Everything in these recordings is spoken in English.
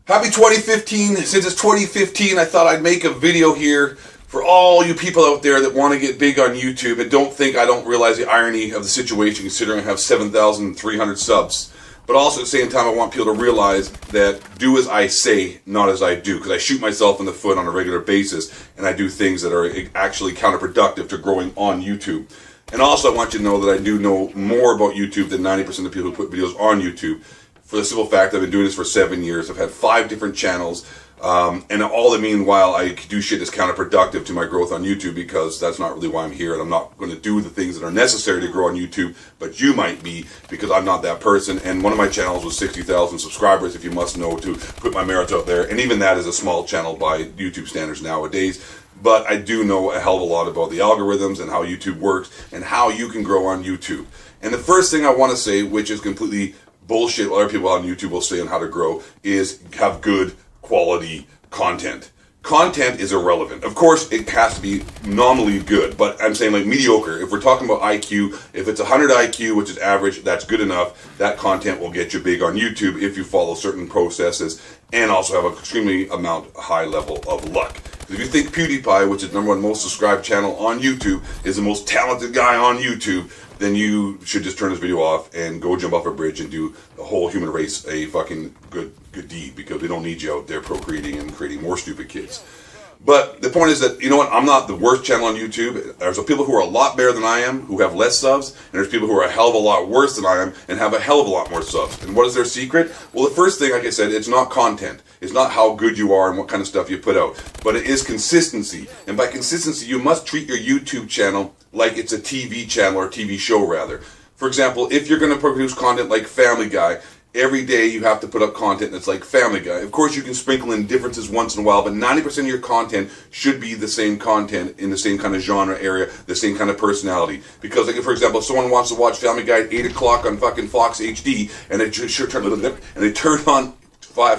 Happy 2015. Since it's 2015, I thought I'd make a video here for all you people out there that want to get big on YouTube and don't think I don't realize the irony of the situation considering I have 7,300 subs. But also at the same time, I want people to realize that do as I say, not as I do, because I shoot myself in the foot on a regular basis and I do things that are actually counterproductive to growing on YouTube. And also I want you to know that I do know more about YouTube than 90% of the people who put videos on YouTube. For the simple fact I've been doing this for 7 years. I've had 5 different channels, and all the meanwhile I do shit that's counterproductive to my growth on YouTube, because that's not really why I'm here, and I'm not going to do the things that are necessary to grow on YouTube, but you might be, because I'm not that person. And one of my channels was 60,000 subscribers, if you must know, to put my merits out there, and even that is a small channel by YouTube standards nowadays. But I do know a hell of a lot about the algorithms and how YouTube works and how you can grow on YouTube. And the first thing I want to say, which is completely bullshit what other people on YouTube will say on how to grow, is have good quality content. Content is irrelevant. Of course, it has to be nominally good, but I'm saying like mediocre. If we're talking about IQ, if it's 100 IQ, which is average, that's good enough. That content will get you big on YouTube if you follow certain processes and also have an extremely high level of luck. If you think Pewdiepie, which is the #1 most subscribed channel on YouTube, is the most talented guy on YouTube, then you should just turn this video off and go jump off a bridge and do the whole human race a fucking good deed, because we don't need you out there procreating and creating more stupid kids. But the point is that, you know what, I'm not the worst channel on YouTube. There's people who are a lot better than I am, who have less subs, and there's people who are a hell of a lot worse than I am and have a hell of a lot more subs. And what is their secret? Well, the first thing, like I said, it's not content. It's not how good you are and what kind of stuff you put out, but it is consistency. And by consistency, you must treat your YouTube channel like it's a TV channel, or a TV show rather. For example, if you're going to produce content like Family Guy, every day you have to put up content that's like Family Guy. Of course, you can sprinkle in differences once in a while, but 90% of your content should be the same content in the same kind of genre area, the same kind of personality. Because, like, for example, if someone wants to watch Family Guy at 8 o'clock on fucking Fox HD, and they turn on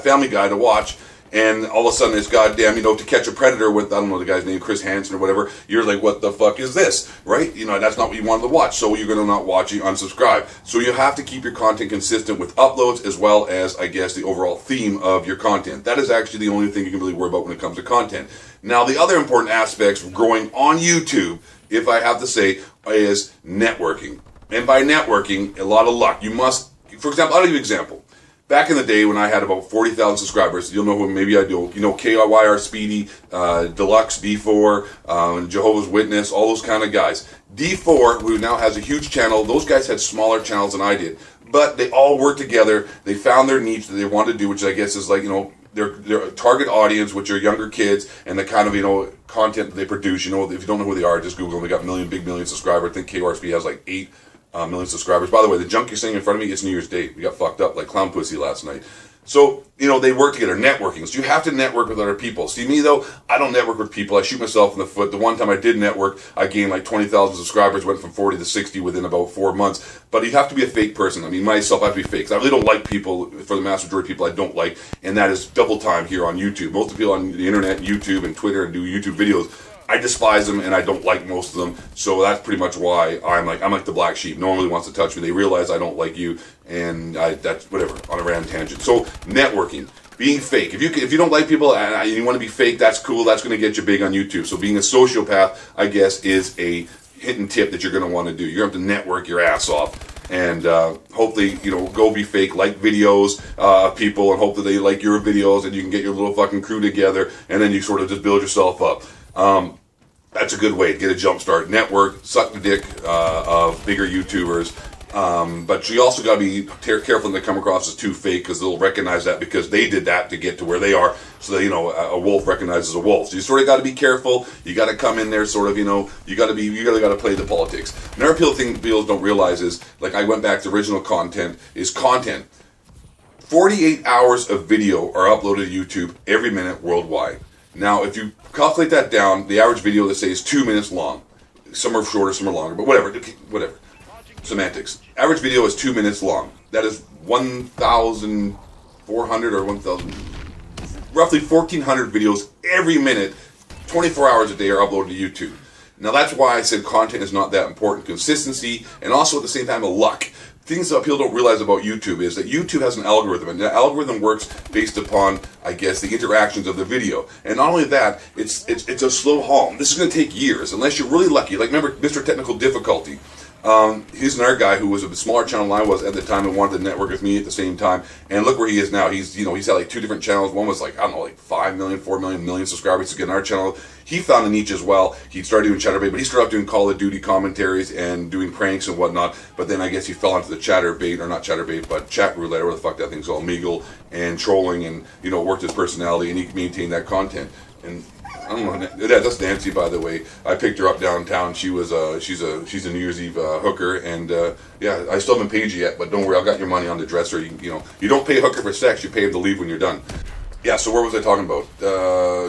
Family Guy to watch, and all of a sudden it's goddamn, To Catch a Predator with, I don't know the guy's name, Chris Hansen or whatever, you're like, what the fuck is this, right? That's not what you wanted to watch, so you're going to not watch it, unsubscribe. So you have to keep your content consistent with uploads, as well as, I guess, the overall theme of your content. That is actually the only thing you can really worry about when it comes to content. Now, the other important aspects of growing on YouTube, if I have to say, is networking. And by networking, a lot of luck. You must, for example, I'll give you an example. Back in the day when I had about 40,000 subscribers, you'll know who maybe I do. KYR Speedy, Deluxe, D4, Jehovah's Witness, all those kind of guys. D4, who now has a huge channel, those guys had smaller channels than I did. But they all worked together. They found their niche that they wanted to do, which I guess is like, their target audience, which are younger kids, and the kind of, content that they produce. If you don't know who they are, just Google them. They got big million subscribers. I think KYR Speedy has like 8 million subscribers. By the way, the junk you're seeing in front of me is New Year's Day. We got fucked up like clown pussy last night. So, they work together, networking. So you have to network with other people. See, me though, I don't network with people. I shoot myself in the foot. The one time I did network, I gained like 20,000 subscribers, went from 40 to 60 within about 4 months. But you have to be a fake person. Myself, I have to be fake. 'Cause I really don't like people, for the mass majority of people I don't like, and that is double time here on YouTube. Most of the people on the internet, YouTube and Twitter, and do YouTube videos, I despise them and I don't like most of them, so that's pretty much why I'm like the black sheep. No one really wants to touch me. They realize I don't like you, and that's whatever, on a random tangent. So networking, being fake. If you don't like people and you want to be fake, that's cool. That's going to get you big on YouTube. So being a sociopath, I guess, is a hidden tip that you're going to want to do. You're going to have to network your ass off. And hopefully, go be fake, like videos of people, and hope that they like your videos, and you can get your little fucking crew together, and then you sort of just build yourself up. That's a good way to get a jump start. Network, suck the dick of bigger YouTubers. But you also got to be careful not to come across as too fake, because they'll recognize that because they did that to get to where they are. So that, a wolf recognizes a wolf. So you sort of got to be careful. You got to come in there sort of, you got to play the politics. Another thing people don't realize is, like, I went back to original content, is content. 48 hours of video are uploaded to YouTube every minute worldwide. Now, if you calculate that down, the average video, let's say, is 2 minutes long. Some are shorter, some are longer, but whatever. Semantics. Average video is 2 minutes long. That is 1,400 or 1,000, roughly 1,400 videos every minute, 24 hours a day are uploaded to YouTube. Now, that's why I said content is not that important. Consistency, and also at the same time, luck. things that people don't realize about YouTube is that YouTube has an algorithm, and the algorithm works based upon, I guess, the interactions of the video. And not only that, it's a slow haul. This is going to take years, unless you're really lucky. Like, remember Mr. Technical Difficulty? He's another guy who was a smaller channel than I was at the time and wanted to network with me at the same time. And look where he is now. He's had like 2 different channels. One was like, I don't know, like 5 million, 4 million subscribers to get on our channel. He found a niche as well. He started doing Chatterbait, but he started off doing Call of Duty commentaries and doing pranks and whatnot. But then I guess he fell into the Chatterbait, or not Chatterbait, but Chat Roulette, or what the fuck that thing's called, Meagle, and trolling, and worked his personality, and he maintained that content. And I don't know. That's Nancy, by the way. I picked her up downtown. She was she's a New Year's Eve hooker, and yeah, I still haven't paid you yet. But don't worry, I got your money on the dresser. You don't pay a hooker for sex. You pay him to leave when you're done. Yeah. So where was I talking about?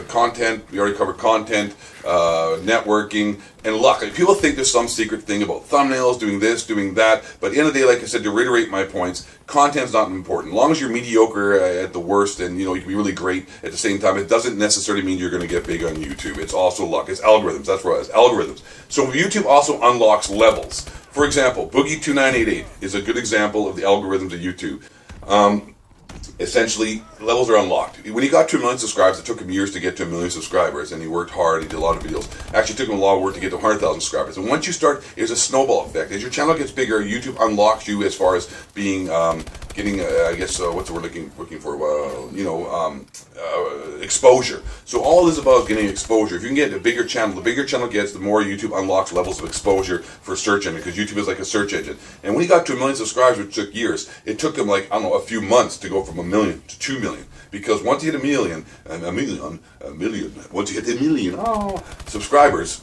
Content. We already covered content, networking, and luck. Like, people think there's some secret thing about thumbnails, doing this, doing that. But at the end of the day, like I said, to reiterate my points, content's not important. As long as you're mediocre at the worst, and you can be really great at the same time, it doesn't necessarily mean you're going to get big on YouTube. It's also luck. It's algorithms. That's what it is. Algorithms. So YouTube also unlocks levels. For example, Boogie2988 is a good example of the algorithms of YouTube. Essentially, levels are unlocked. When he got to 1 million subscribers, it took him years to get to 1 million subscribers, and he worked hard. He did a lot of videos. Actually, it took him a lot of work to get to 100,000 subscribers. And once you start, there's a snowball effect. As your channel gets bigger, YouTube unlocks you as far as being, getting, I guess, what's the word looking for? Exposure. So all this is about is getting exposure. If you can get a bigger channel, the bigger channel gets, the more YouTube unlocks levels of exposure for search engine, because YouTube is like a search engine. And when he got to 1 million subscribers, which took years, it took him like, I don't know, a few months to go from 1 million to 2 million. Because once you hit a million, once you hit a million subscribers,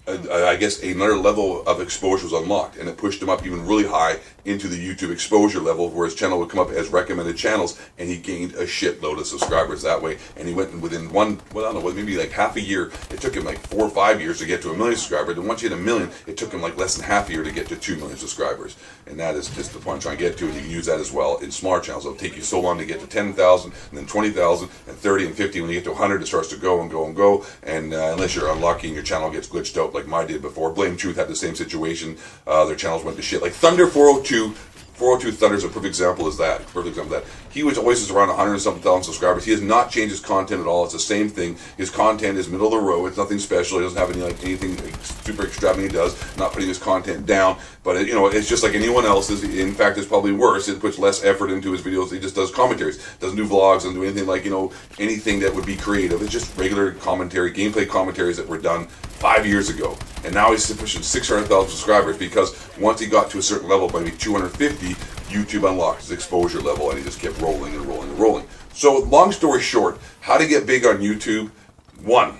I guess another level of exposure was unlocked, and it pushed him up even really high into the YouTube exposure level, where his channel would come up as recommended channels, and he gained a shitload of subscribers that way. And he went within maybe like half a year. It took him like 4 or 5 years to get to 1 million subscribers, and once you hit 1 million, it took him like less than half a year to get to 2 million subscribers. And that is just the point I'm trying to get to, and you can use that as well in smaller channels. It'll take you so long to get to 10,000, and then 20,000, and 30, and 50. When you get to 100, it starts to go and go and go, and unless you're unlucky and your channel gets glitched out like mine did before. Blame Truth had the same situation. Their channels went to shit. Like Thunder 402 Thunder is a perfect example of that. He was always around 100 and something thousand subscribers. He has not changed his content at all. It's the same thing. His content is middle of the road. It's nothing special. He doesn't have anything super extravagant. He does, not putting his content down. But it's just like anyone else's. In fact, it's probably worse. It puts less effort into his videos. He just does commentaries. Doesn't do vlogs. Doesn't do anything like anything that would be creative. It's just regular commentary, gameplay commentaries that were done 5 years ago. And now he's pushing 600,000 subscribers, because once he got to a certain level, maybe 250, YouTube unlocked his exposure level, and he just kept rolling and rolling and rolling. So long story short, how to get big on YouTube? 1,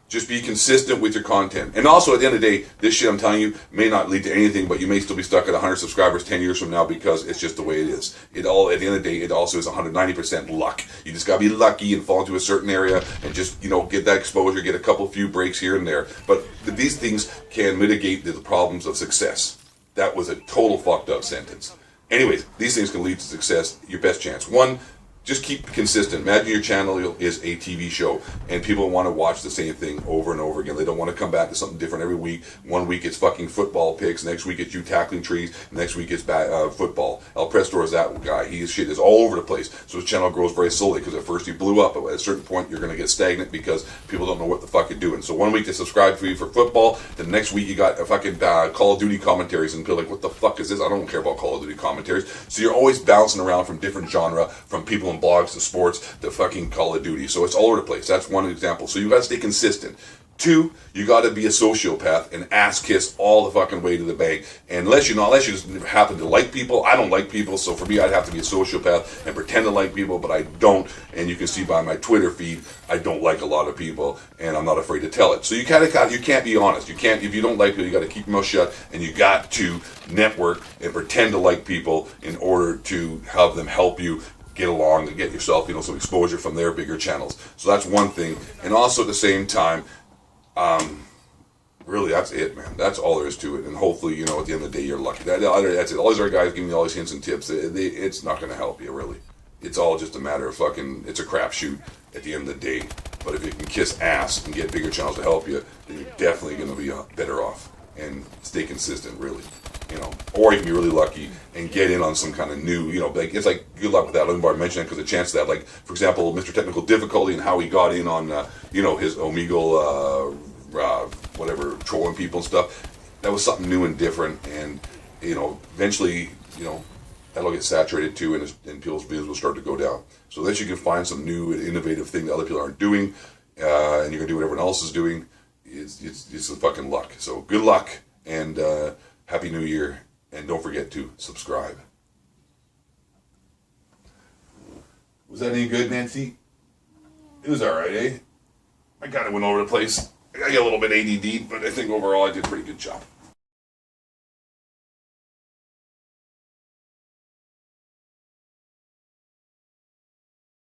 just be consistent with your content. And also, at the end of the day, this shit I'm telling you may not lead to anything, but you may still be stuck at 100 subscribers 10 years from now, because it's just the way it is. At the end of the day, it also is 190% luck. You just gotta be lucky and fall into a certain area and just, get that exposure, get a few breaks here and there. But these things can mitigate the problems of success. That was a total fucked up sentence. Anyways, these things can lead to success. Your best chance. 1, just keep consistent. Imagine your channel is a TV show, and people want to watch the same thing over and over again. They don't want to come back to something different every week. 1 week it's fucking football picks, next week it's you tackling trees, next week it's football. El Prestor is that guy. His shit is all over the place. So his channel grows very slowly, because at first he blew up, but at a certain point you're going to get stagnant because people don't know what the fuck you're doing. So 1 week they subscribe for you for football, the next week you got a fucking Call of Duty commentaries, and people are like, what the fuck is this? I don't care about Call of Duty commentaries. So you're always bouncing around from different genre, from people in blogs to sports to fucking Call of Duty. So it's all over the place. That's one example. So you got to stay consistent. 2, you got to be a sociopath and ass kiss all the fucking way to the bank. And unless you just happen to like people, I don't like people. So for me, I'd have to be a sociopath and pretend to like people, but I don't. And you can see by my Twitter feed, I don't like a lot of people, and I'm not afraid to tell it. So you can't be honest. You can't, if you don't like people, you got to keep your mouth shut, and you got to network and pretend to like people in order to have them help you get along and get yourself, some exposure from their bigger channels. So that's one thing. And also at the same time, really, that's it, man. That's all there is to it. And hopefully, at the end of the day, you're lucky. That's it. All these other guys giving you all these hints and tips, it's not going to help you, really. It's all just a matter of it's a crapshoot at the end of the day. But if you can kiss ass and get bigger channels to help you, then you're definitely going to be better off. and stay consistent, really. You know, or you can be really lucky and get in on some kind of new, you know, like it's like good luck with that. Lumbar mentioned that because the chance of that, like for example, Mr. Technical Difficulty and how he got in on, you know, his Omegle, whatever, trolling people and stuff. That was something new and different, and you know, eventually, you know, that'll get saturated too, and people's views will start to go down. So that you can find some new and innovative thing that other people aren't doing, and you're gonna do what everyone else is doing. It's a fucking luck. So good luck and Happy New Year, and don't forget to subscribe. Was that any good, Nancy? It was alright, eh? I kind of went over the place. I got a little bit ADD, but I think overall I did a pretty good job.